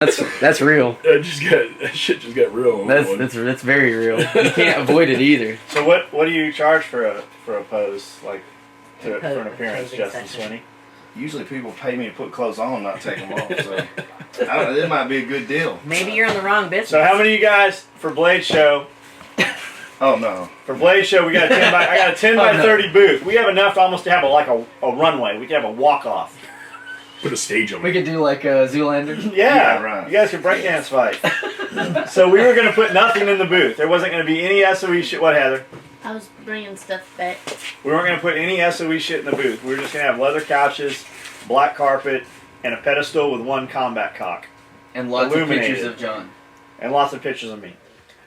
That's real. That shit just got real. That's very real. You can't avoid it either. So what do you charge for a pose, like for an appearance, Justin Swinney? Usually people pay me to put clothes on, not take them off. So I don't know, this might be a good deal. Maybe you're in the wrong business. So how many of you guys for Blade Show? Oh no. For Blade Show, we got I got a 10 by 30 booth. We have enough to almost have a runway. We can have a walk off. Put a stage on it. We could do like a Zoolander. Yeah, right. You guys could breakdance fight. So we were going to put nothing in the booth. There wasn't going to be any SOE shit. What, Heather? I was bringing stuff back. We weren't going to put any SOE shit in the booth. We were just going to have leather couches, black carpet, and a pedestal with one combat cock. And lots of pictures of John. And lots of pictures of me.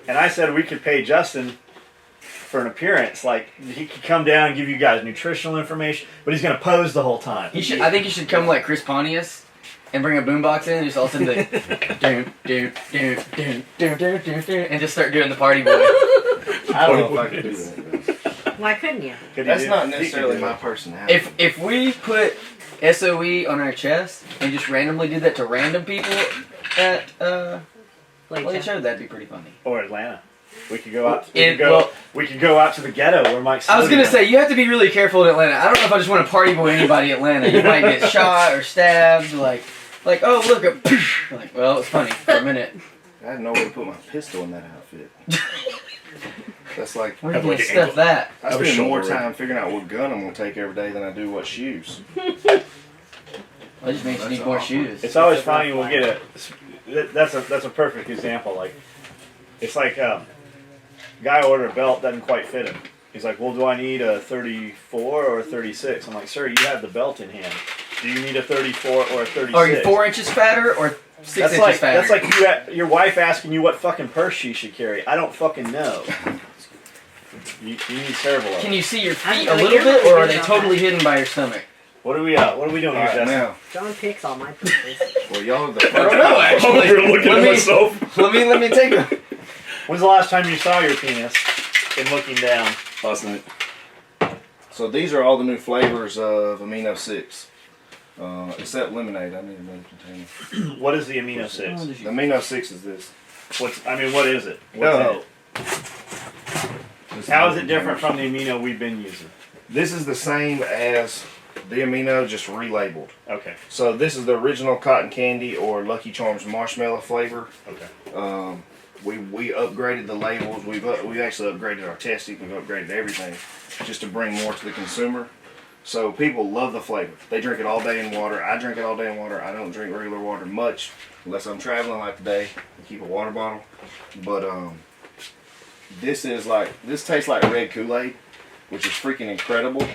And I said we could pay Justin for an appearance. Like, he could come down and give you guys nutritional information, but he's going to pose the whole time. I think you should come like Chris Pontius and bring a boombox in and just all of a sudden and just start doing the party boy. I don't know if I could do that. Why couldn't you? That's not necessarily my personality. If we put SOE on our chest and just randomly did that to random people at Blade Show, that'd be pretty funny. Or Atlanta. We could go out. We could go out to the ghetto where Mike's. I was gonna say you have to be really careful in Atlanta. I don't know if I just want to party boy anybody in Atlanta. You might get shot or stabbed. Like oh look, like well it's funny for a minute. I had no way to put my pistol in that outfit. That's like where are you gonna stuff that? I spend more time figuring out what gun I'm gonna take every day than I do what shoes. That just means you need more shoes. It's always funny. We'll get that's a perfect example. Like it's like. Guy ordered a belt, doesn't quite fit him. He's like, well, do I need a 34 or a 36? I'm like, sir, you have the belt in hand. Do you need a 34 or a 36? Are you 4 inches fatter or 6 inches fatter? That's like your wife asking you what fucking purse she should carry. I don't fucking know. You need several of them. Can you see your feet a little bit, or are they totally hidden by your stomach? What are we doing here, Justin? Now. John picks all my pictures. Well, y'all are the first. I don't know, actually. I'm looking at myself. Let me take them. When's the last time you saw your penis in looking down? Last night. So these are all the new flavors of Amino 6. Except lemonade. I need another container. What is the Amino 6? The Amino 6 is this. What is it? What's in it? How is it different from the Amino we've been using? This is the same as the Amino, just relabeled. Okay. So this is the original cotton candy or Lucky Charms marshmallow flavor. Okay. We upgraded the labels. We've actually upgraded our testing. We've upgraded everything just to bring more to the consumer. So people love the flavor. They drink it all day in water. I drink it all day in water. I don't drink regular water much unless I'm traveling like today. I keep a water bottle. But this tastes like red Kool-Aid, which is freaking incredible.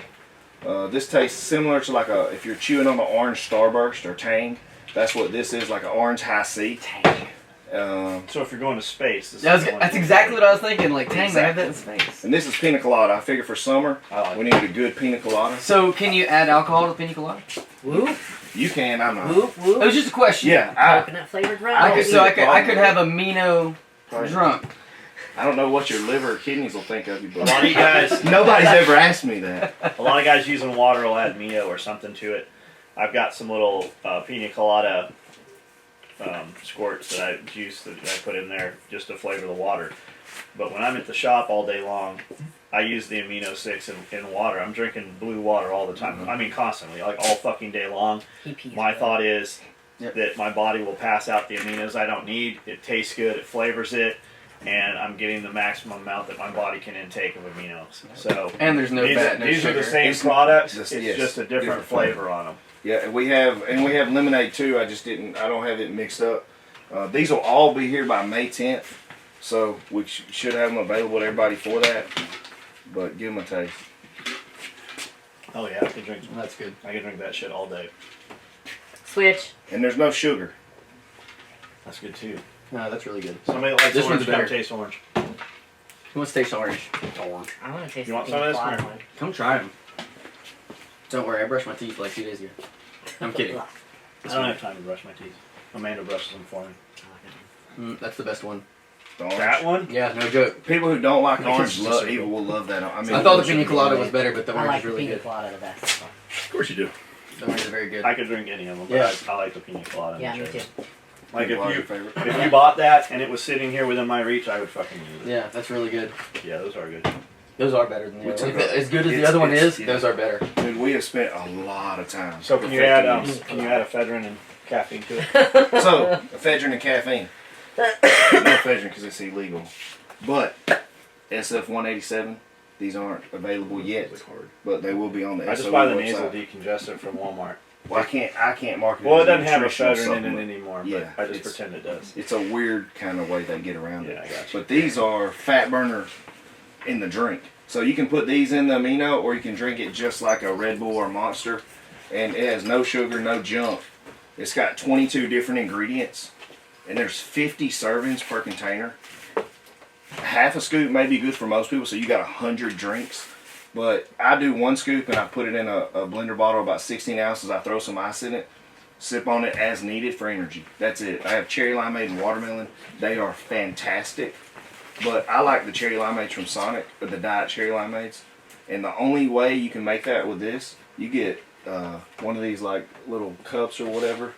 This tastes similar to like if you're chewing on the orange Starburst or Tang. That's what this is, like an orange high C. Tang. So if you're going to space, that's exactly what I was thinking. Like, dang, they have that in space. And this is pina colada. I figure for summer, we need a good pina colada. So can you add alcohol to pina colada? Whoop. You can. I'm not. Whoop, whoop. It was just a question. Yeah. Coconut flavored rum. I could have Amino drunk. I don't know what your liver or kidneys will think of you, but a lot of you guys. Nobody's ever asked me that. A lot of guys using water will add Mio or something to it. I've got some little pina colada squirts that I put in there just to flavor the water. But when I'm at the shop all day long, I use the Amino 6 in water. I'm drinking blue water all the time. I mean, constantly, like all fucking day long. My thought is that my body will pass out the aminos I don't need. It tastes good. It flavors it. And I'm getting the maximum amount that my body can intake of aminos. So and there's no fat, no these sugar. Are the same products. It's just a different flavor on them. Yeah, and we have lemonade too. I don't have it mixed up. These will all be here by May 10th, so we should have them available to everybody for that. But give them a taste. Oh yeah, I could drink. That's good. I could drink that shit all day. Switch. And there's no sugar. That's good too. No, that's really good. Somebody likes this orange. one's better. Come taste orange. Who wants to taste orange? Orange. I want to taste. You want some of this? one. Come try them. Don't worry, I brushed my teeth like 2 days ago. I'm kidding. I don't have time to brush my teeth. Amanda brushes them for me. That's the best one. That one? Yeah, no joke. People who don't like orange will love that. I mean, I thought the pina colada was better, but the orange is really good. good. I like the pina colada the best. Of course you do. The orange is very good. I could drink any of them, but I like the pina colada. Yeah, me too. Like People are your if favorite. you bought that and it was sitting here within my reach, I would fucking use it. Yeah, that's really good. Yeah, those are good. Those are better than the We other took one. a- As good as the it's- other one it's- is, yeah. those are better. Dude, we have spent a lot of time. So can you add ephedrine and caffeine to it? So ephedrine and caffeine. No ephedrine because it's illegal. But SF-187, these aren't available yet, but they will be on the I SOE just buy the website. nasal decongestant from Walmart. Well, I can't market it. Well, it as a doesn't have nutritional ephedrine in supplement. it anymore, but Yeah, I just it's- pretend it does. It's a weird kind of way they get around Yeah, it. I got you. But these are fat burner in the drink. So you can put these in the amino, or you can drink it just like a Red Bull or Monster. And it has no sugar, no junk. It's got 22 different ingredients. And there's 50 servings per container. Half a scoop may be good for most people, so you got 100 drinks. But I do one scoop and I put it in a blender bottle about 16 ounces. I throw some ice in it, sip on it as needed for energy. That's it. I have cherry limeade and watermelon. They are fantastic. But I like the cherry limeades from Sonic, or the diet cherry limeades. And the only way you can make that with this, you get one of these like little cups or whatever,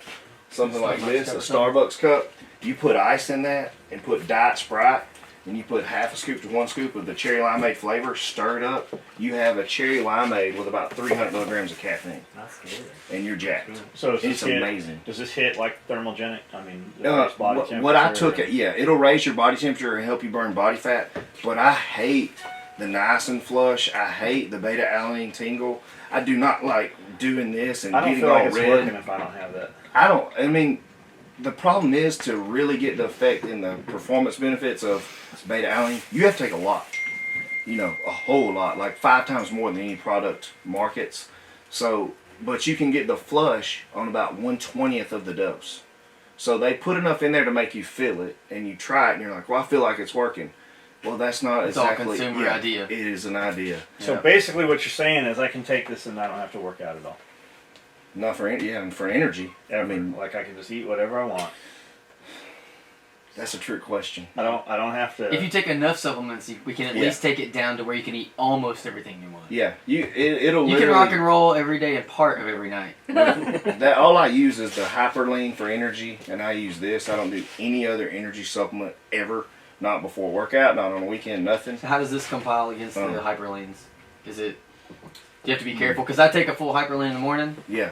something like this, a Starbucks cup. You put ice in that and put diet Sprite, and you put half a scoop to 1 scoop of the cherry limeade flavor, stir it up. You have a cherry limeade with about 300 milligrams of caffeine, That's good. and you're jacked. So does It's this hit, amazing. Does this hit like thermogenic? I mean, raise body temperature? What I took it, yeah, it'll raise your body temperature and help you burn body fat. But I hate the niacin flush. I hate the beta alanine tingle. I do not like doing this and I don't getting feel all like it's red. working if I don't have that. I mean, the problem is to really get the effect and the performance benefits of beta alanine, you have to take a lot. You know, a whole lot, like 5 times more than any product markets. So, but you can get the flush on about 1/20th of the dose. So they put enough in there to make you feel it, and you try it, and you're like, well, I feel like it's working. Well, that's not It's all exactly. consumer idea. It is an idea. So Yeah. basically, what you're saying is I can take this and I don't have to work out at all. Not for and for energy. I mean, like I can just eat whatever I want. that's a trick question. I don't have to. If you take enough supplements, we can at Yeah. least take it down to where you can eat almost everything you want. Yeah, it'll You can literally. rock and roll every day and part of every night. That all I use is the Hyperlean for energy, and I use this. I don't do any other energy supplement ever. Not before workout, not on a weekend, nothing. So how does this compile against the Um, hyperlanes? Is it? Do you have to be careful? Because I take a full hyperlane in the morning. Yeah,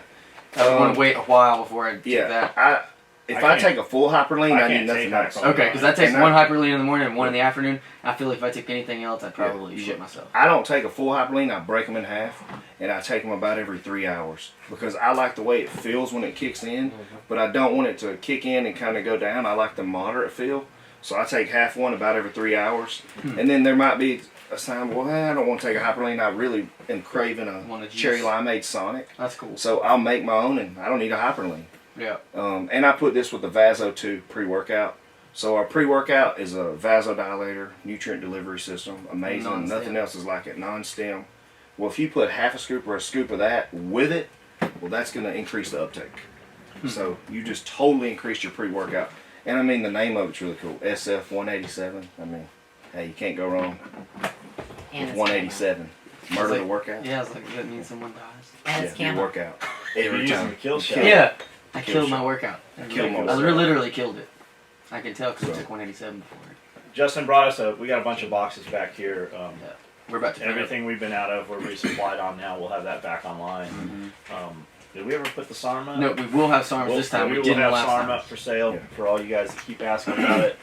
I want to wait a while before I take yeah. that. If I I can't- take a full Hyperlean, I I need can't nothing take else. Hyperlean. Okay, because I take And one I- hyperlane in the morning and one in the afternoon. I feel like if I took anything else, I'd probably shit myself. I don't take a full Hyperlean. I break them in half, and I take them about every 3 hours because I like the way it feels when it kicks in, but I don't want it to kick in and kind of go down. I like the moderate feel, so I take half one about every 3 hours, and then there might be a time, well, I don't want to take a Hyperlean. I really am craving Want a a juice. cherry limeade Sonic, That's cool. so I'll make my own, and I don't need a Hyperlean. Yeah. And I put this with the Vaso 2 pre-workout. So our pre-workout is a vasodilator, nutrient delivery system. Amazing. Non-stem. Nothing else is like it. Non-stem. Well, if you put half a scoop or a scoop of that with it, well, that's going to increase the uptake. So you just totally increase your pre-workout. And I mean, the name of it's really cool. SF-187. I mean, hey, you can't go wrong And with it's 187. Murder like- the workout. Yeah, I was like, does that mean someone dies? And it's your camo. workout. You're Every using time. the kill shot. Kill. Yeah. I Kill killed shot. my workout. Kill my I workout. literally killed it. I can tell because I So- took 187 before. Justin brought us we got a bunch of boxes back here. We're about to finish. Everything we've been out of, we're resupplied on now. We'll have that back online. Did we ever put the SARM up? No, we will have SARMs this time. We will didn't have last SARM time. up for sale Yeah. for all you guys that keep asking about it.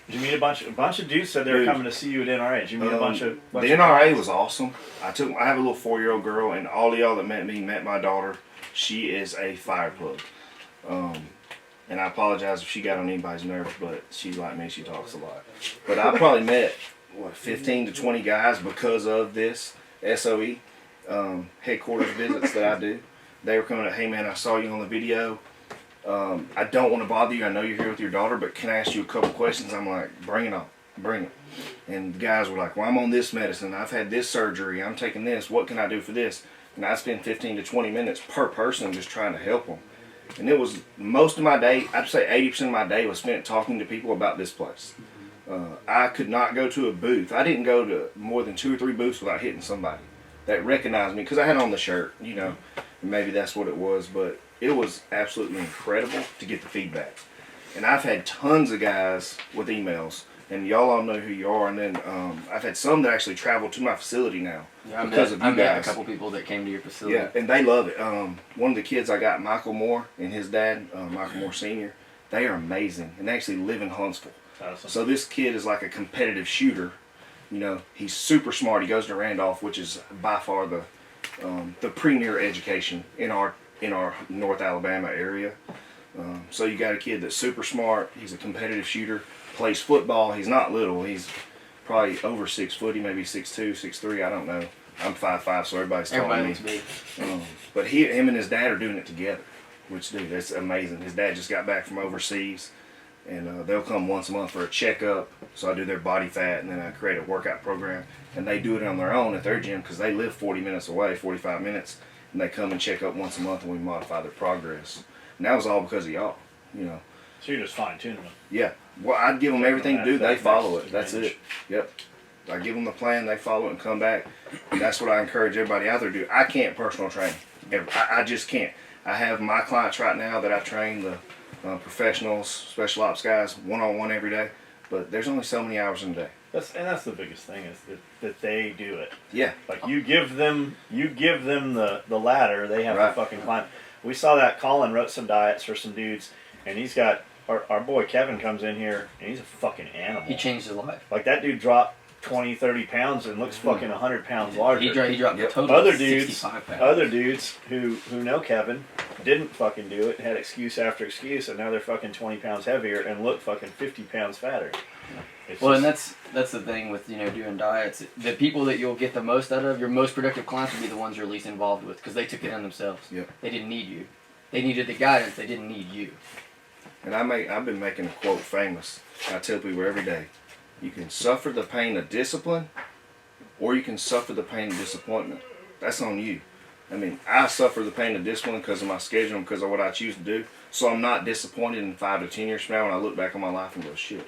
Did you meet a bunch of dudes said they were Dude. coming to see you at NRA? Did you meet a bunch of The NRA was awesome. I have a little 4-year-old girl, and all of y'all that met me met my daughter. She is a fire plug. And I apologize if she got on anybody's nerves, but she's like me, she talks a lot. But I probably met 15 to 20 guys because of this SOE headquarters visits that I do. They were coming up, hey man, I saw you on the video. I don't want to bother you. I know you're here with your daughter, but can I ask you a couple questions? I'm like, bring it on, bring it. And the guys were like, well, I'm on this medicine. I've had this surgery. I'm taking this. What can I do for this? And I spend 15 to 20 minutes per person just trying to help them. And it was most of my day, I'd say 80% of my day was spent talking to people about this place. I could not go to a booth. I didn't go to more than 2 or 3 booths without hitting somebody that recognized me because I had on the shirt, you know, and maybe that's what it was, but it was absolutely incredible to get the feedback. And I've had tons of guys with emails, and y'all all know who you are. And then I've had some that actually travel to my facility now Yeah, because of you I met a guys. couple people that came to your facility. Yeah, and they love it. One of the kids I got, Michael Moore, and his dad, Michael Moore Sr., they are amazing, and they actually live in Huntsville. Awesome. So this kid is like a competitive shooter. You know, he's super smart. He goes to Randolph, which is by far the premier education in our North Alabama area. So you got a kid that's super smart. He's a competitive shooter. Plays football. He's not little. He's probably over 6 foot. He may be 6'2", 6'3". I don't know. I'm 5'5", so everybody's taller Everybody than looks me. big. But him and his dad are doing it together, which, dude, that's amazing. His dad just got back from overseas, and they'll come once a month for a checkup. So I do their body fat, and then I create a workout program, and they do it on their own at their gym because they live 40 minutes away, 45 minutes, and they come and check up once a month, and we modify their progress. And that was all because of y'all, you know. So you're just fine tuning them. Yeah. Well, I'd give them everything to do. They That follow next it. That's range. it. Yep. I give them the plan. They follow it and come back. And that's what I encourage everybody out there to do. I can't personal train. I just can't. I have my clients right now that I train, the professionals, special ops guys, one-on-one every day. But there's only so many hours in a day. That's the biggest thing is that they do it. Yeah. Like you give them the ladder, they have Right. to fucking climb. We saw that Colin wrote some diets for some dudes, and he's got our boy Kevin comes in here, and he's a fucking animal. He changed his life. Like that dude dropped 20, 30 pounds and looks fucking 100 pounds larger. He dropped Yep. a total Other of dudes, 65 pounds. other dudes who know Kevin didn't fucking do it, had excuse after excuse, and now they're fucking 20 pounds heavier and look fucking 50 pounds fatter. It's Well, and just- that's the thing with doing diets. The people that you'll get the most out of, your most productive clients, will be the ones you're least involved with because they took it on themselves. Yep. They didn't need you. They needed the guidance. They didn't need you. And I've been making a quote famous. I tell people every day, you can suffer the pain of discipline, or you can suffer the pain of disappointment. That's on you. I mean, I suffer the pain of discipline because of my schedule and because of what I choose to do. So I'm not disappointed in 5 to 10 years from now when I look back on my life and go, shit.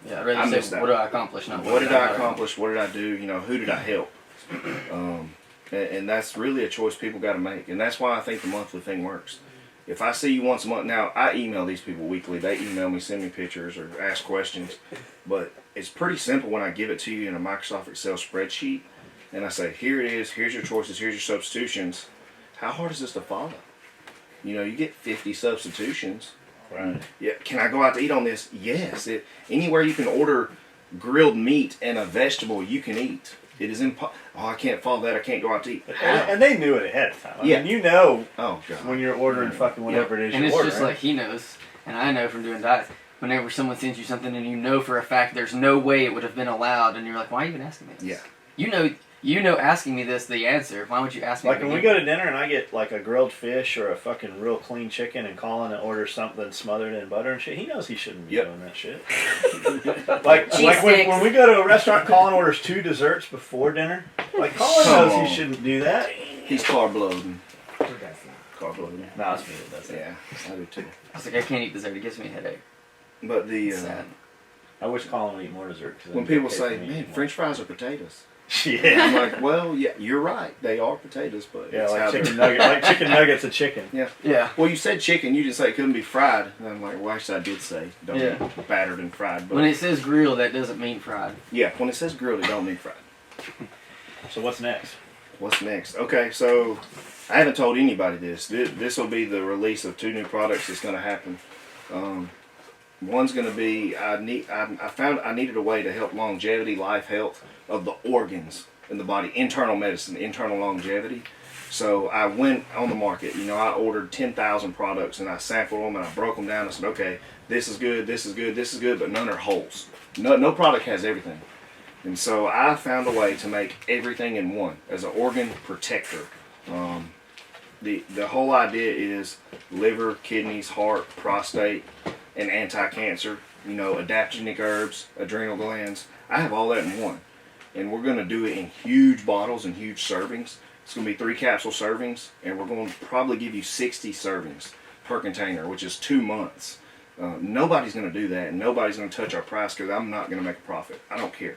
Yeah, I'd I rather missed say, that. what did I accomplish? Not What did I accomplish? What did I do? You know, who did I help? And that's really a choice people got to make. And that's why I think the monthly thing works. If I see you once a month, now I email these people weekly. They email me, send me pictures, or ask questions. But it's pretty simple when I give it to you in a Microsoft Excel spreadsheet. And I say, here it is, here's your choices, here's your substitutions. How hard is this to follow? You know, you get 50 substitutions. right. Yeah, can I go out to eat on this? Yes. Anywhere you can order grilled meat and a vegetable, you can eat. It is impossible. Oh, I can't follow that. I can't go out to eat. How? And they knew it ahead of time. I Yeah. mean, you know Oh, God. when you're ordering fucking whatever it is And you're it's ordering. just like he knows, and I know from doing diets. Whenever someone sends you something and you know for a fact there's no way it would have been allowed, and you're like, why are you even asking me this? Yeah. You know asking me this the answer. Why would you ask me? Like to when we begin go to dinner and I get like a grilled fish or a fucking real clean chicken and Colin orders something smothered in butter and shit, he knows he shouldn't be Yep. doing that shit. like Cheese when sticks. we go to a restaurant, Colin orders 2 desserts before dinner. Like Colin Come knows on. he shouldn't do that. He's carb loading. Carb loading. No, it's me that does that. Yeah, I do too. I was like, I can't eat dessert. It gives me a headache. But the It's sad. I wish Colin would eat more dessert. 'Cause when it'd be people okay say, for me to man, eat more. French fries are potatoes. Yeah. I'm like, well, yeah, you're right. They are potatoes, but Yeah, it's how like they're- chicken nugget, like chicken nuggets of chicken. Yeah. Well, you said chicken. You didn't say it couldn't be fried. And I'm like, well, actually, I did say don't Yeah. be battered and fried. But When it says grill, that doesn't mean fried. yeah, when it says grilled, it don't mean fried. So what's next? What's next? Okay, so I haven't told anybody this. This will be the release of 2 new products that's going to happen. One's going to be I found I needed a way to help longevity, life health of the organs in the body, internal medicine, internal longevity. So I went on the market. You know, I ordered 10,000 products and I sampled them and I broke them down. I said, okay, this is good, this is good, this is good, but none are holes. No product has everything. And so I found a way to make everything in one as an organ protector. The whole idea is liver, kidneys, heart, prostate, and anti-cancer. You know, adaptogenic herbs, adrenal glands. I have all that in one. And we're going to do it in huge bottles and huge servings. It's going to be 3 capsule servings, and we're going to probably give you 60 servings per container, which is 2 months. Nobody's going to do that, and nobody's going to touch our price because I'm not going to make a profit. I don't care.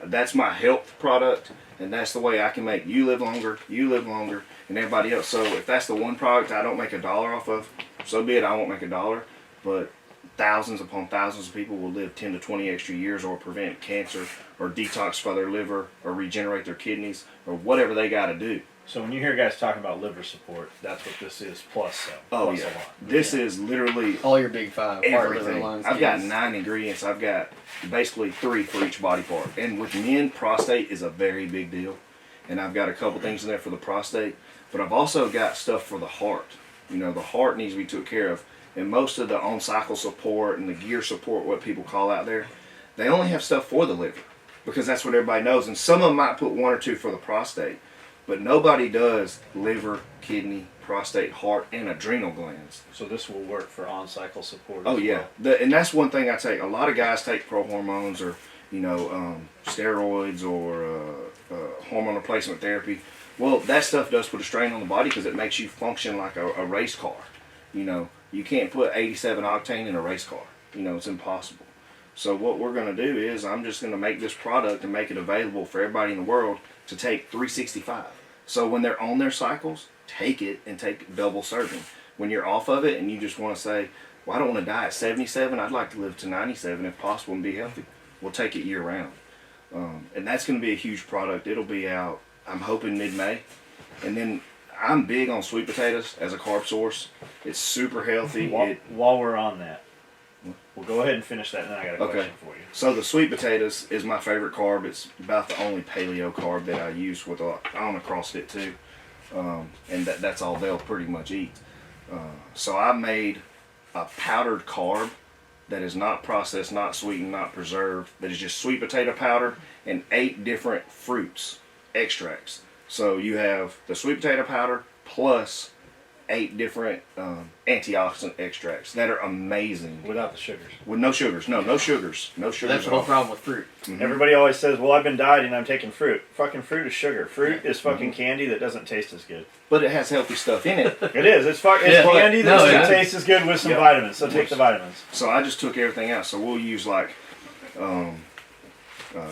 That's my health product, and that's the way I can make you live longer, and everybody else. So if that's the one product I don't make $1 off of, so be it. I won't make $1, but thousands upon thousands of people will live 10 to 20 extra years, or prevent cancer, or detoxify their liver, or regenerate their kidneys, or whatever they got to do. So when you hear guys talking about liver support, that's what this is, plus some. Oh plus yeah, a lot. this is literally All your big five. Heart, liver, everything. lungs, I've got kidneys. 9 ingredients. I've got basically 3 for each body part. And with men, prostate is a very big deal. And I've got a couple things in there for the prostate. But I've also got stuff for the heart. You know, the heart needs to be took care of. And most of the on-cycle support and the gear support, what people call out there, they only have stuff for the liver. Because that's what everybody knows. And some of them might put 1 or 2 for the prostate. But nobody does liver, kidney, prostate, heart, and adrenal glands. So this will work for on-cycle support. Oh as yeah, well. and that's one thing I take. A lot of guys take pro hormones, or steroids, or hormone replacement therapy. Well, that stuff does put a strain on the body because it makes you function like a race car. You know, you can't put 87 octane in a race car. You know, it's impossible. So what we're going to do is I'm just going to make this product and make it available for everybody in the world to take 365. So when they're on their cycles, take it and take double serving. When you're off of it and you just want to say, well, I don't want to die at 77, I'd like to live to 97 if possible and be healthy. We'll take it year round. And that's going to be a huge product. It'll be out, I'm hoping, mid-May. And then I'm big on sweet potatoes as a carb source. It's super healthy. While we're on that, we'll go ahead and finish that, and then I got a Okay. question for you. So the sweet potatoes is my favorite carb. It's about the only paleo carb that I use with on a CrossFit too. And that's all they'll pretty much eat. So I made a powdered carb that is not processed, not sweetened, not preserved, that is just sweet potato powder and 8 different fruits, extracts. So you have the sweet potato powder plus 8 different antioxidant extracts that are amazing. Without the sugars. With no sugars. No sugars. No sugars That's the at whole all. problem with fruit. Everybody always says, well, I've been dieting, I'm taking fruit. Fucking fruit is sugar. Fruit is fucking candy that doesn't taste as good. But it has healthy stuff in it. It is. It's Yeah, but- candy that no, doesn't yeah. taste as good with some Yep. vitamins. So take the vitamins. So I just took everything out. So we'll use like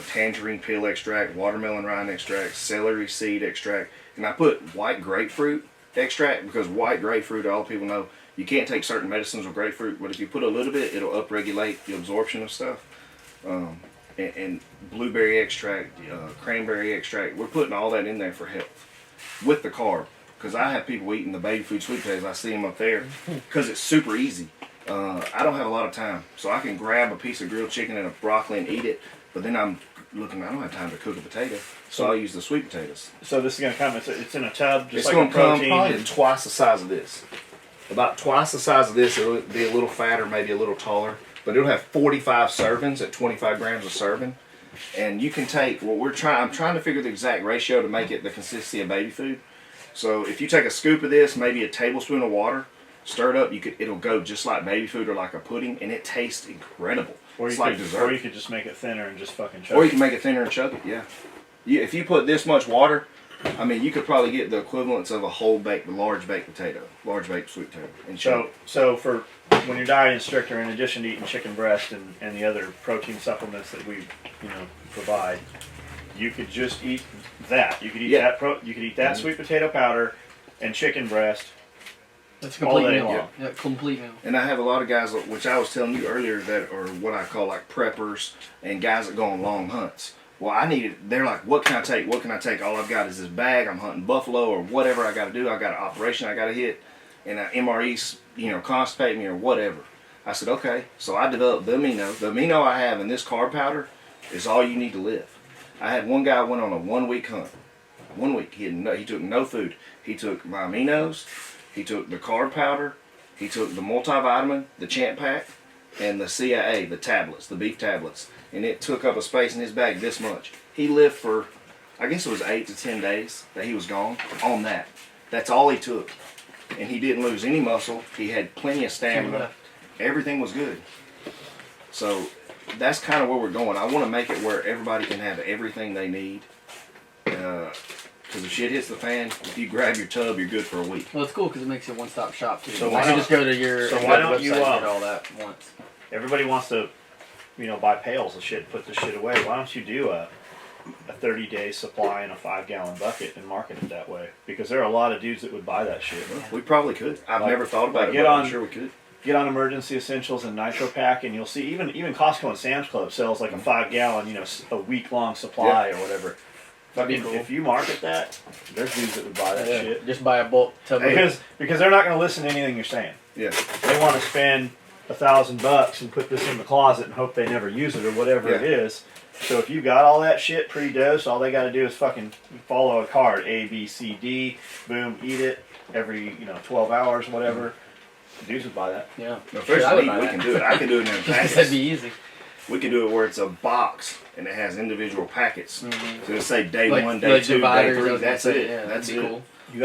tangerine peel extract, watermelon rind extract, celery seed extract, and I put white grapefruit extract because white grapefruit, all people know, you can't take certain medicines with grapefruit, but if you put a little bit, it'll upregulate the absorption of stuff. And blueberry extract, cranberry extract, we're putting all that in there for health with the carb. Because I have people eating the baby food sweet potatoes, I see them up there, because it's super easy. I don't have a lot of time, so I can grab a piece of grilled chicken and a broccoli and eat it, but then I'm looking, I don't have time to cook a potato, so I'll use the sweet potatoes. So this is going to come, it's in a tub, just It's like going a to come protein. probably twice the size of this. About twice the size of this. It'll be a little fatter, maybe a little taller, but it'll have 45 servings at 25 grams a serving. And you can take what I'm trying to figure the exact ratio to make it the consistency of baby food. So if you take a scoop of this, maybe a tablespoon of water, stir it up, it'll go just like baby food or like a pudding, and it tastes incredible. Or It's you, like could, dessert. or you could just make it thinner and just fucking chug Or you it. can make it thinner and chug it, yeah. If you put this much water, I mean, you could probably get the equivalence of a large baked potato, large baked sweet potato. And So for when you're dieting stricter, in addition to eating chicken breast and the other protein supplements that we provide, you could just eat that. You could eat Yeah. you could eat that sweet potato powder and chicken breast. That's a All complete day meal. long. Yeah, complete meal. And I have a lot of guys, which I was telling you earlier, that are what I call like preppers and guys that go on long hunts. Well, they're like, what can I take? What can I take? All I've got is this bag. I'm hunting buffalo or whatever I got to do. I got an operation I got to hit. And MREs, constipate me or whatever. I said, okay. So I developed the amino. The amino I have in this carb powder is all you need to live. I had one guy went on a 1 week hunt. 1 week. He took no food. He took my aminos. He took the carb powder. He took the multivitamin, the Champ Pack, and the CIA, the tablets, the beef tablets. And it took up a space in his bag this much. He lived for, I guess it was 8 to 10 days that he was gone on that. That's all he took. And he didn't lose any muscle. He had plenty of stamina. Everything was good. So that's kind of where we're going. I want to make it where everybody can have everything they need. Because if shit hits the fan, if you grab your tub, you're good for a week. Well, it's cool because it makes it a one-stop shop too. So So why I can not- just go to your so go why to the don't website you, and get all that once. Everybody wants to, buy pails of shit, put this shit away. Why don't you do a 30-day supply in a 5-gallon bucket and market it that way? Because there are a lot of dudes that would buy that shit. We probably could. I've Like- never thought about like it, get but on- I'm sure we could. get on Emergency Essentials and Nitro Pack, and you'll see even Costco and Sam's Club sells like a 5-gallon, a week-long supply or whatever. That'd be cool. If you market that, there's dudes that would buy that shit. Just buy a bulk tub. Because they're not going to listen to anything you're saying. Yeah. They want to spend $1,000 and put this in the closet and hope they never use it or whatever it is. So if you got all that shit pre-dosed, all they got to do is fucking follow a card, A, B, C, D, boom, eat it every 12 hours, whatever. Dudes would buy that. Yeah. No, first I would we buy that. can do it. I can do it in packets. That'd be easy. We could do it where it's a box and it has individual packets. Mm-hmm. So let's say day Like- 1, day like 2, day dividers, I 3. was gonna That's say, it. yeah, That's that'd it. be cool. You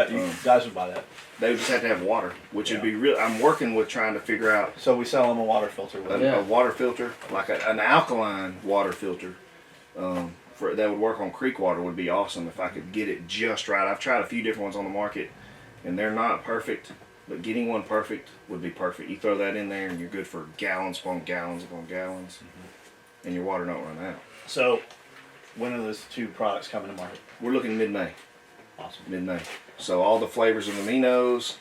guys would buy that. They would just have to have water, which would be real. I'm working with trying to figure out So we sell them a water filter with it. a water filter, like an alkaline water filter. That would work on creek water would be awesome if I could get it just right. I've tried a few different ones on the market, and they're not perfect. But getting one perfect would be perfect. You throw that in there, and you're good for gallons upon gallons upon gallons, and your water don't run out. So when are those 2 products coming to market? We're looking mid-May. Awesome. Mid-May. So all the flavors of aminos,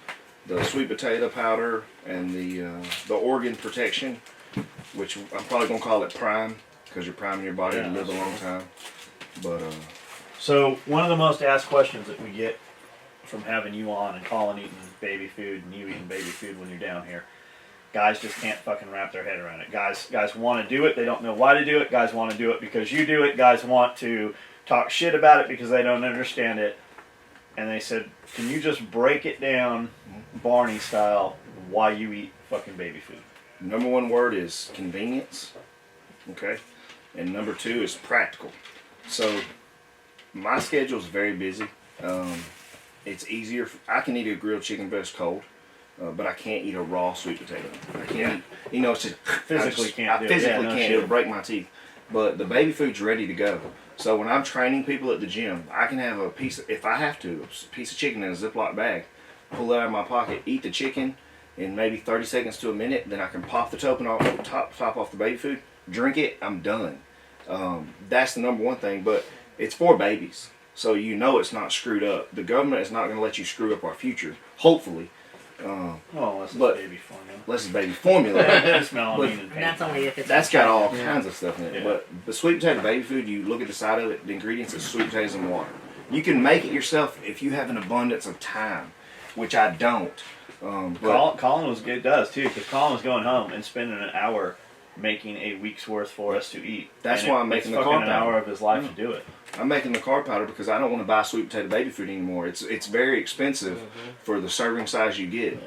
the sweet potato powder, and the organ protection, which I'm probably gonna call it prime, because you're priming your body to live a long time. But So one of the most asked questions that we get from having you on and Colin eating baby food and you eating baby food when you're down here, guys just can't fucking wrap their head around it. Guys want to do it. They don't know why to do it. Guys want to do it because you do it. Guys want to talk shit about it because they don't understand it. And they said, can you just break it down Barney style why you eat fucking baby food? number 1 word is convenience. Okay? And number 2 is practical. So my schedule is very busy. It's easier. I can eat a grilled chicken breast cold, but I can't eat a raw sweet potato. I can't eat, it's just Physically can't do I it. physically Yeah, no can't. shit. It'll break my teeth. But the baby food's ready to go. So when I'm training people at the gym, I can have if I have to, a piece of chicken in a Ziploc bag, pull it out of my pocket, eat the chicken in maybe 30 seconds to a minute, then I can pop the top off the baby food, drink it, I'm done. That's the number 1 thing, but it's for babies. So it's not screwed up. The government is not going to let you screw up our future, hopefully. Unless it's but- baby formula. Unless it's baby formula. It's melamine and And that's only if it's. That's got all Yeah. kinds of stuff in it. Yeah. But the sweet potato baby food, you look at the side of it, the ingredients is sweet potatoes and water. You can make it yourself if you have an abundance of time, which I don't. But Colin does too, because Colin was going home and spending an hour making a week's worth for us to eat. That's And why I'm making the fucking carb an hour powder. of his life to do it. I'm making the carb powder because I don't want to buy sweet potato baby food anymore. It's very expensive for the serving size you get.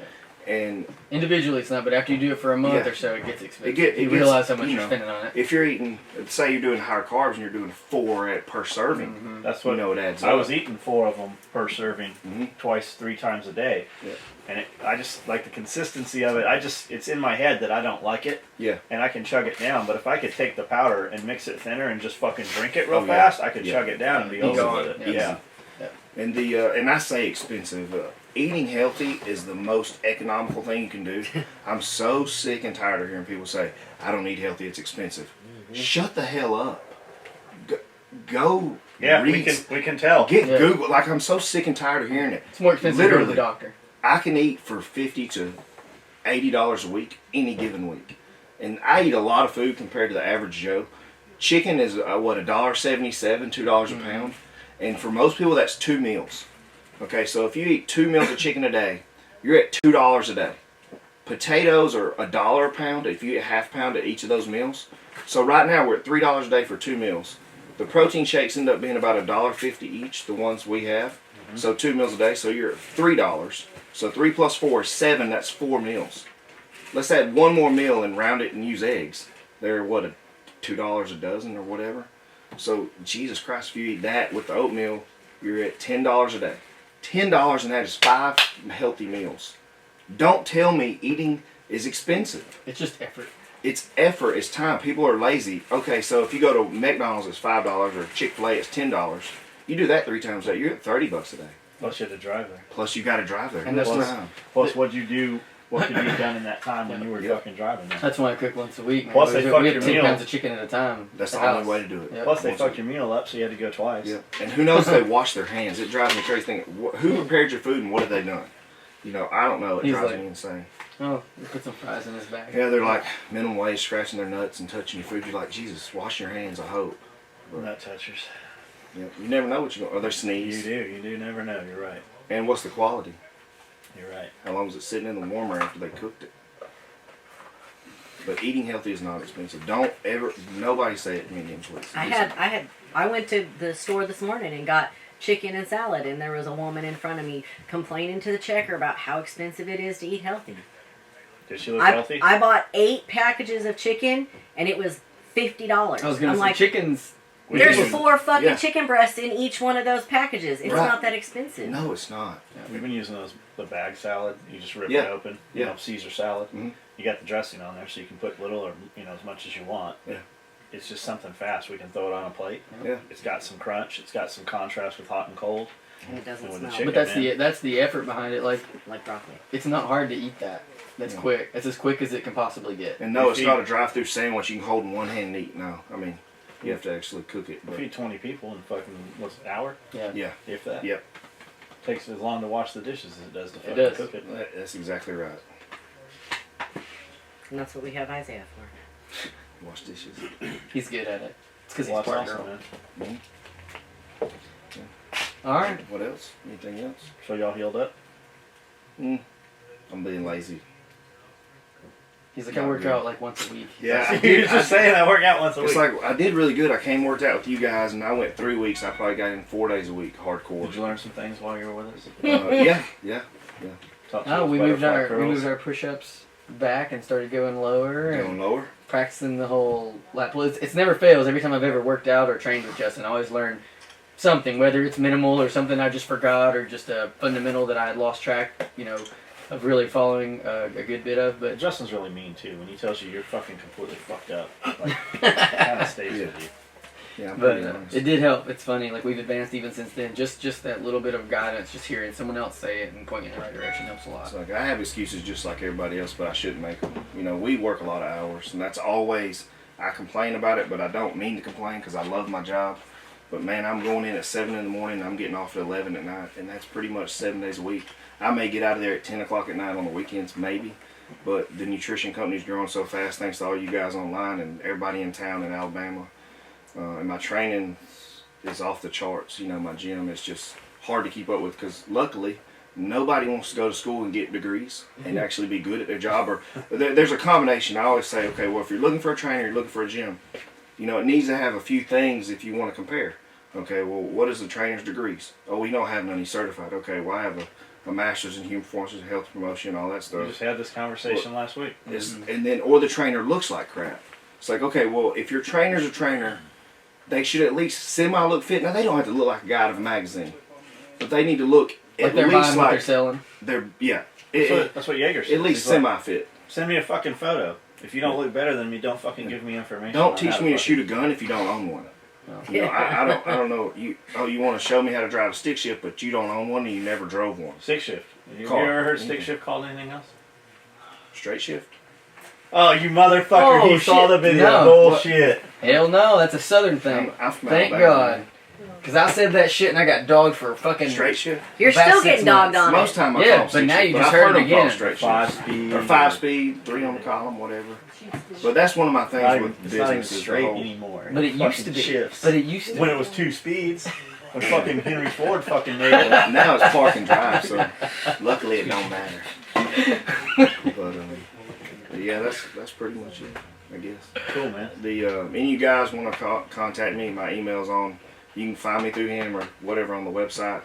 And Individually, it's not, but after you do it for a month Yeah. or so, it gets expensive. It you gets- realize how much you you're know, spending on it. if you're eating, say you're doing higher carbs and you're doing 4 per serving, That's what it adds I up. was eating 4 of them per serving, twice, 3 times a day. Yeah. And I just like the consistency of it. It's in my head that I don't like it. Yeah. And I can chug it down, but if I could take the powder and mix it thinner and just fucking drink it real Oh, yeah. fast, I could Yeah. chug it down and be Be over gone. with it. Yeah. Yeah. And and I say expensive. Eating healthy is the most economical thing you can do. I'm so sick and tired of hearing people say, "I don't eat healthy; it's expensive." Shut the hell up. Go. Yeah, read, we can tell. get Yeah. Google. Like I'm so sick and tired of hearing it. It's more expensive to go to the Literally. doctor. I can eat for $50 to $80 a week any given week, and I eat a lot of food compared to the average Joe. Chicken is $1.77, $2 a pound, and for most people that's 2 meals. Okay, so if you eat 2 meals of chicken a day, you're at $2 a day. Potatoes are $1 a pound if you eat a half pound at each of those meals. So right now we're at $3 a day for 2 meals. The protein shakes end up being about $1.50 each, the ones we have. So 2 meals a day, so you're at $3. So 3 plus 4 is 7, that's 4 meals. Let's add one more meal and round it and use eggs. They're $2 a dozen or whatever. So Jesus Christ, if you eat that with the oatmeal, you're at $10 a day. $10 and that is 5 healthy meals. Don't tell me eating is expensive. It's just effort. It's effort, it's time. People are lazy. Okay, so if you go to McDonald's, it's $5, or Chick-fil-A, it's $10. You do that 3 times a day, you're at $30 a day. Plus you had to drive there. Plus you got to drive there. And that's Plus just- time. Plus what'd you do? What could you have done in that time when you were Yep. fucking driving there? That's why I cook once a week. Man. Plus they we fuck have your 10 meal. pounds of chicken at a time. That's at the only house. way to do it. Yep. Plus they Once fucked a- your meal up, so you had to go twice. Yep. And who knows if they wash their hands? It drives me crazy thinking, who prepared your food and what have they done? You know, I don't know. It He's drives like- me insane. Oh, put some fries in his bag. Yeah, they're like minimum wage, scratching their nuts and touching your food. You're like, Jesus, wash your hands. I hope. Nut touchers. You know, you never know what you're going. Or they You sneeze. do never know. You're right. And what's the quality? You're right. How long was it sitting in the warmer after they cooked it? But eating healthy is not expensive. Don't ever, nobody say it to me again, please. I went to the store this morning and got chicken and salad, and there was a woman in front of me complaining to the checker about how expensive it is to eat healthy. Did she look healthy? I bought 8 packages of chicken, and it was $50. I was gonna I'm say like, chickens. there's We've 4 fucking Yeah. chicken breasts in each one of those packages. It's Right. not that expensive. No, it's not. been using the bag salad. You just rip Yeah. it open. You Yeah. know, Caesar salad. Mhm. You got the dressing on there, so you can put little or as much as you want. Yeah. It's just something fast. We can throw it on a plate. Yeah. It's got some crunch. It's got some contrast with hot and cold. And it doesn't And with the smell chicken- But that's the effort behind it. Like, like broccoli. it's not hard to eat that. That's Yeah. quick. It's as quick as it can possibly get. And no, You it's feed- not a drive-through sandwich you can hold in one hand and eat. No, I mean, you have to actually cook it. We But feed 20 people in fucking what's an hour, Yeah. yeah, if that. Yep. Takes as long to wash the dishes as it does to fucking does. cook it. that's exactly right. And that's what we have Isaiah for. Wash dishes. He's good at it. It's because he's Well, part that's girl. awesome, man. All right. What else? Anything else? So y'all healed up? I'm being lazy. He's like, I work out like once a week. Yeah, You was just saying I work out once a It's week. like I did really good. I came and worked out with you guys, and I went 3 weeks. I probably got in 4 days a week, hardcore. Did you learn some things while you were with us? Yeah. Talk to No, us we about moved our curls. push-ups back and started going lower Going and lower. practicing the whole lap. Well, it's never fails. Every time I've ever worked out or trained with Justin, I always learn something, whether it's minimal or something I just forgot or just a fundamental that I had lost track, of really following a good bit of. But But Justin's really mean too. When he tells you you're fucking completely fucked up, like, kind of stays with you. Yeah, I'm But pretty honest. it did help. It's funny. Like, we've advanced even since then. Just that little bit of guidance, just hearing someone else say it and pointing in the right direction helps a lot. It's like I have excuses just like everybody else, but I shouldn't make them. We work a lot of hours, and that's always I complain about it, but I don't mean to complain because I love my job. But man, I'm going in at 7 in the morning, and I'm getting off at 11 at night, and that's pretty much 7 days a week. I may get out of there at 10 o'clock at night on the weekends, maybe. But the nutrition company's growing so fast, thanks to all you guys online and everybody in town in Alabama. And my training is off the charts. My gym is just hard to keep up with because luckily nobody wants to go to school and get degrees and actually be good at their job. Or there's a combination. I always say, okay, well, if you're looking for a trainer, you're looking for a gym. It needs to have a few things if you want to compare. Okay, well, what is the trainer's degrees? Oh, we don't have none. He's certified. Okay, well, I have a master's in human performance and health promotion, all that We stuff. just had this conversation last week. Or the trainer looks like crap. It's like, okay, well, if your trainer's a trainer, they should at least semi-look fit. Now, they don't have to look like a guy out of a magazine, but they need to look Like at they're least buying what they're like selling. That's what Jaeger says. at least He's like, semi-fit. send me a fucking photo. If you don't look better than me, don't fucking give me information. Don't on teach how me to fucking- shoot a gun if you don't own one. I don't know. You want to show me how to drive a stick shift, but you don't own one and you never drove one. Stick shift. Have you Car. ever heard stick shift called anything else? Straight shift. Oh, you motherfucker! Oh, he saw the shit. video. No. Bullshit. Hell no, that's a southern thing. I'm from Thank Alabama, God. Because I said that shit and I got dogged for fucking... Straight shift. You're About still 6 getting dogged months. on Most it. time I Yeah, call but stick now shift, you but just I've heard it them call again. Straight 5 shift. speed. Or 5-speed, 3 on the column, whatever. But that's one of my things Not even, with it's not even business. straight anymore. But it used Fucking to be. shifts. But it used to when be. it was 2 speeds. When fucking Henry Ford fucking made it. Now it's park and drive, so luckily it don't matter. But yeah, that's pretty much it, I guess. Cool, man. Any of you guys want to contact me, my email's on. You can find me through him or whatever on the website.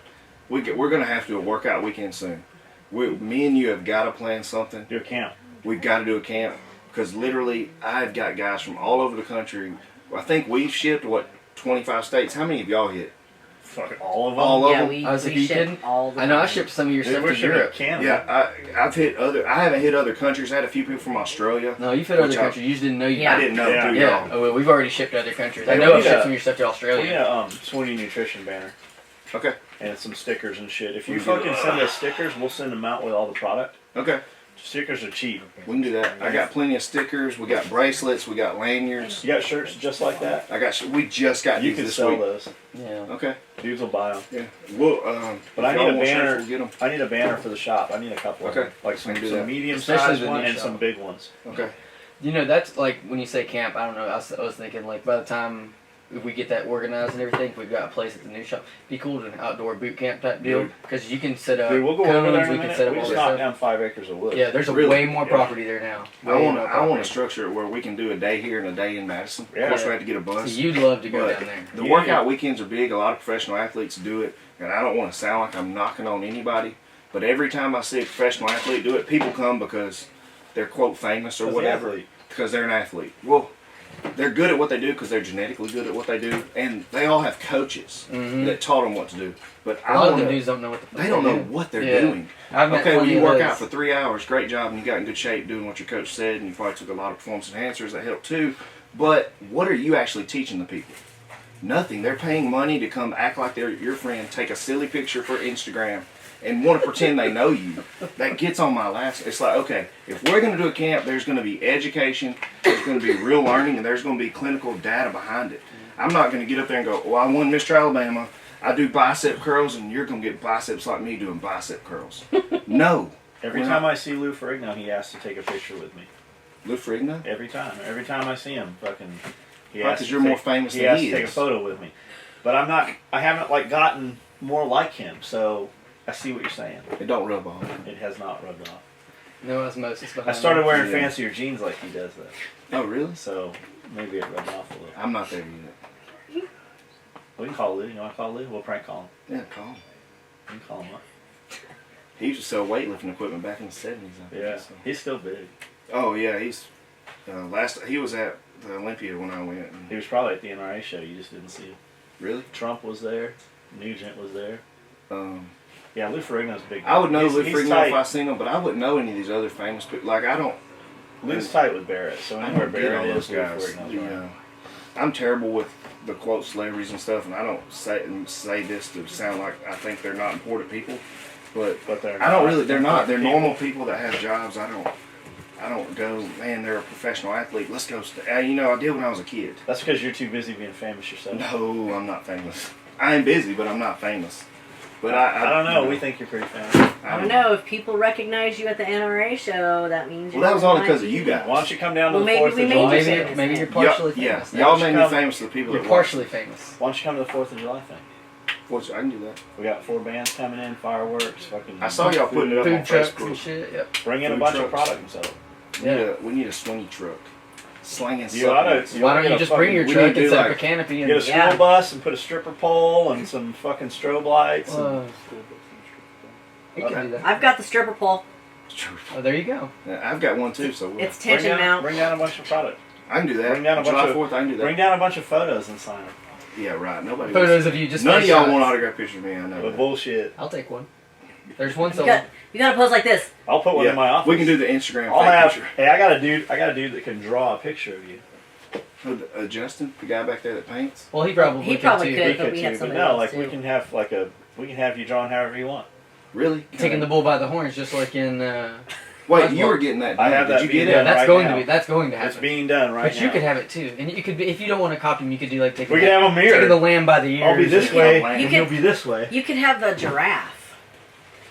We're gonna have to do a workout weekend soon. Me and you have got to plan something. Do a camp. We've got to do a camp because literally I've got guys from all over the country. I think we've shipped 25 states. How many of y'all hit? Fucking all of them. All of Yeah, them? we, I was like, we you ship kidding? all the I know I time. shipped some of your Dude, stuff we're to shipping Europe. Canada. Yeah, I've hit other. I haven't hit other countries. I had a few people from Australia. No, you've hit other Which countries. You just didn't know you Yeah. I didn't know Yeah. through Yeah. y'all. Oh, well, we've already shipped to other countries. I Hey, know we I've need shipped a- some of your stuff to We Australia. need a Swinney nutrition banner Okay. and some stickers and shit. If you We can- fucking send us stickers, we'll send them out with all the product. Okay. Stickers are cheap. We can do that. I got plenty of stickers. We got bracelets. We got lanyards. You got shirts just like that? We just got You these can this sell week. those. Yeah. Okay. Dudes will buy them. Yeah. Well, But if I need y'all a want shirts, banner. We'll get 'em. I need a banner for the shop. I need a couple of Okay. them. Like some We can do that. medium Especially sized the ones new and shop. some big ones. Okay. You know, that's like when you say camp. I don't know. I was thinking like by the time we get that organized and everything, if we've got a place at the new shop, it'd be cool to an outdoor boot camp type deal because you can set up Dude, we'll go over cones. there in a We can minute. set up We all just this knocked stuff. down 5 acres of wood. Yeah, there's a Really? way more Yeah. property there now. I Way want more to. I want property. to structure it where we can do a day here and a day in Madison. Yeah. Of course, we have to get a So bus. you'd love to go But down there. The Yeah. workout weekends are big. A lot of professional athletes do it, and I don't want to sound like I'm knocking on anybody. But every time I see a professional athlete do it, people come because they're quote famous or As the whatever. athlete. Because they're an athlete. Well, they're good at what they do because they're genetically good at what they do, and they all have coaches Mhm. that taught them what to do. But A I lot of want the to. dudes don't know what the fuck They don't know do. what they're Yeah. doing. I've met Okay, well, plenty you of work those. out for 3 hours, great job, and you got in good shape doing what your coach said, and you probably took a lot of performance enhancers that helped too. But what are you actually teaching the people? Nothing. They're paying money to come act like they're your friend, take a silly picture for Instagram, and want to pretend they know you. That gets on my last. It's like, okay, if we're going to do a camp, there's going to be education, there's going to be real learning, and there's going to be clinical data behind it. I'm not going to get up there and go, well, I won Mr. Alabama. I do bicep curls, and you're going to get biceps like me doing bicep curls. No. Every We're time not. I see Lou Ferrigno, he asks to take a picture with me. Lou Ferrigno? Every time. Every time I see him, fucking. He Right, asks 'cause to you're more take- famous he than asks he to take a is. photo with me. But I'm not. I haven't like gotten more like him. So I see what you're saying. It don't rub off. It has not rubbed off. No osmosis behind I started wearing Yeah. fancier jeans like he does that. Oh, really? So maybe it rubbed off a little. I'm not there yet. We can call Lou. You want to call Lou? We'll prank call him. Yeah, call him. We can call him up. He used to sell weightlifting equipment back in the 70s. I think, Yeah. so. He's still big. Oh, yeah, he's... he was at the Olympia when I went. And, He was probably at the NRA show. You just didn't see him. really? Trump was there. Nugent was there. Um, Yeah, Lou Ferrigno's big. I would know He's- Lou he's Ferrigno tight. if I seen him, but I wouldn't know any of these other famous people. Like, I don't... Lou's tight with Barrett, so I anywhere don't get all Barrett those is, Lou guys. Ferrigno's The, right. I'm terrible with the quote celebrities and stuff, and I don't say this to sound like I think they're not important people, but But they're I don't not really. They're not. They're people. normal people that have jobs. I don't go, man, they're a professional athlete. Let's go. You know, I did when I was a kid. That's because you're too busy being famous yourself. No, I'm not famous. I am busy, but I'm not famous. But I don't know. you We think you're pretty famous. I don't know. If people recognize you at the NRA show, that means. Well, that was only because of you. you guys. Why don't you come down to Well, the maybe 4th we of made July? you thing? famous. Maybe you're Yeah, partially Yeah, famous. y'all Now made you me come- famous to the people You're that partially famous. Why don't you come to the 4th of July thing? watch. I can do that. We got 4 bands coming in, fireworks, fucking. I saw y'all putting it up on Food trucks Facebook. and shit. Yep. Bring in a food bunch of trucks. product and sell it. We need a swingy truck. Slinging You oughta- supplements. Why don't you get a just bring your we truck need to and do set up like- a canopy Get a and school Yeah. bus and put a stripper pole and some fucking strobe lights. And, you can do that. I've got the stripper pole. Oh, there you go. Yeah, I've got one too, so It's bring tension mount. down a bunch of product. I can do that. bring down a bunch July of- 4th, I can do that. Bring down a bunch of photos and sign them. Yeah, right. Nobody. Photos of you just. None of face y'all shots. want autograph pictures of me. I know. But that. bullshit. I'll take one. There's one You sold. got you got to pose like this. I'll put one in my office. We can do the Instagram I'll fake have. picture. Hey, I got a dude that can draw a picture of you. Justin, the guy back there that paints. Well, he probably He could probably too. could. He but could we had too, but somebody no, else like too. we can have you drawn however you want. Really? Taking the bull by the horns, just like in. Wait, you were getting that. I done. have Did that you get being it? Yeah, done that's right going now. to be. That's going to happen. It's being done right But now. you could have it too, and you could be if you don't want to copy him, you could do like taking. We can have them mirrored. Taking the lamb by the ears. I'll be this and- way, You and can- he'll be this way. You could have a giraffe.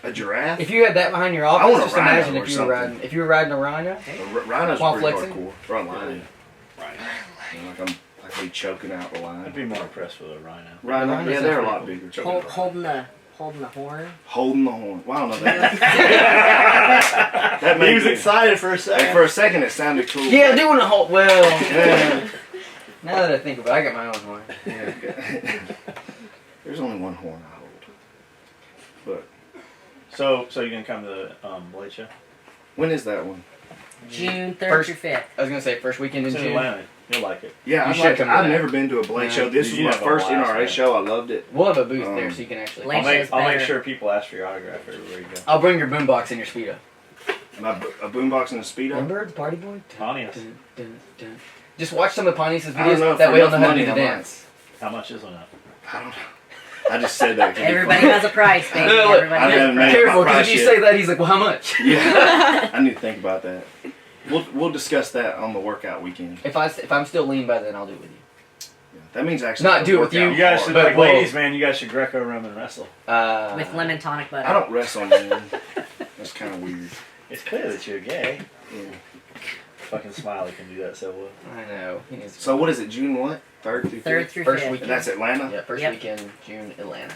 A giraffe? If you had that behind your I office, want a just rhino imagine or if you were something. riding. If you were riding a rhino, Rhinos While are pretty flexing? hardcore. Front line. Right. You know, like I'm be choking out the I'd line. be more impressed with a rhino. Rhino, Rhinos yeah, are they're a pretty lot cool. bigger. Holding the horn. Holding the horn. Well, I don't know that. That He made was me- excited for a Like, second. for a second, it sounded cool. yeah, doing a whole. Well, Yeah. now that I think about it, I got my own horn. Yeah. There's only one horn I hold. But So you're gonna come to the Blade show? when is that one? June 3rd First- through 5th. I was gonna say first weekend in It's in June. Atlanta. You'll like it. Yeah, You I'd should like come to, to I've that. never been to a Blade Yeah. show. This Dude, was you my have a first blast, NRA man. show. I loved it. We'll have a booth Um, there, so you can actually. Blade show's I'll make better. sure people ask for your autograph everywhere you go. I'll bring your boombox and your speedo. A boombox and a speedo. Remember the party boy? Pontius. Dun, dun, dun. Just watch some of Pontius' I don't know videos. if That for way, I'll enough know how to money do the I might. dance. How much is on that? I don't know. I just said that. 'cause it'd be Everybody funny. has a price, baby. No, look, Everybody I has a haven't price. made Careful, my because price if you yet. say that, he's like, well, how much? Yeah, I need to think about that. We'll discuss that on the workout weekend. If I'm still lean by then, I'll do it with you. Yeah, that means actually Not the do it with workout you. You guys hard. should, But like, whoa. ladies, man, you guys should Greco-Roman wrestle. With lemon tonic butter. I don't wrestle, man. That's kind of weird. It's clear that you're gay. Yeah. Fucking Smiley can do that so well. I know. He needs to- So what is it? June what? 3rd through 5th? Third through First fifth. week. And that's Atlanta. Yeah, first Yep. weekend, June, Atlanta.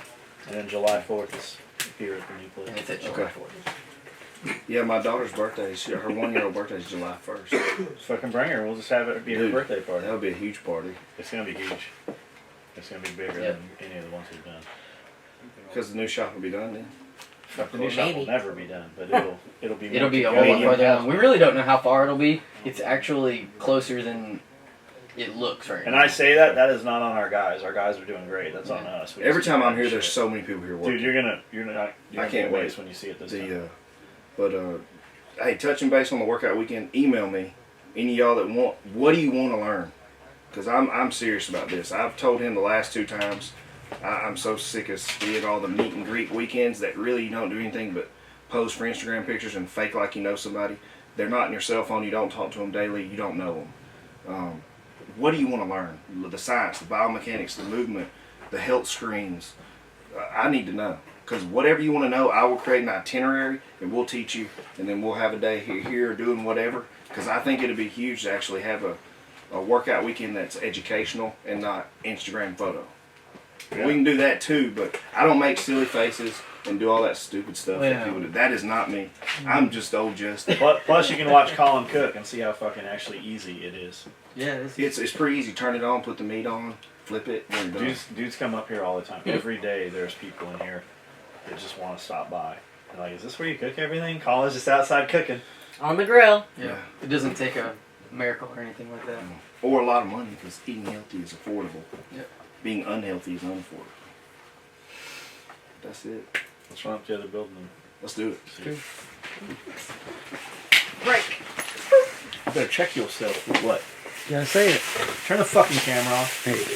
And then July 4th is here at the new And place. it's at Okay. July 4th. Yeah, my daughter's birthday. Her 1-year-old birthday is July 1st. Just fucking bring her. We'll just have it be her Dude, birthday party. That'll be a huge party It's gonna be huge. It's gonna be bigger Yep. than any of the ones we've done. because the new shop will be done then. Fuck, the new shop will Maybe. never be done, but it'll be. It'll meant be to a go whole lot and farther have along. We fun. really don't know how far it'll be. It's actually closer than it looks right And now. I say that is not on our guys. Our guys are doing great. That's on us. We Every just time keep I'm here, doing there's shit. so many people here working. Dude, you're gonna I can't be wait. amazed when you see it this time. Hey, touching base on the workout weekend, email me. Any of y'all that want, what do you want to learn? Because I'm serious about this. I've told him the last 2 times, I'm so sick of seeing all the meet and greet weekends that really you don't do anything but post for Instagram pictures and fake like you know somebody. They're not in your cell phone. You don't talk to them daily. You don't know them. What do you want to learn? The science, the biomechanics, the movement, the health screens. I need to know. Because whatever you want to know, I will create an itinerary and we'll teach you. And then we'll have a day here doing whatever. Because I think it'd be huge to actually have a workout weekend that's educational and not Instagram photo. Yeah. We can do that too, but I don't make silly faces and do all that stupid stuff Yeah. that people do. That is not me. I'm just old Justin. Plus, you can watch Colin cook and see how fucking actually easy it is. Yeah, this is It's pretty easy. Turn it on, put the meat on, flip it, and you're done. Dudes come up here all the time. Every day there's people in here that just want to stop by. And like, is this where you cook everything? Colin's just outside cooking. On the grill. yeah. It doesn't take a miracle or anything like that. Or a lot of money because eating healthy is affordable. Yep. Being unhealthy is unaffordable. That's it. Let's run up to the other building and Let's do it. see. Break. You better check yourself. What? You gotta say it. Turn the fucking camera off.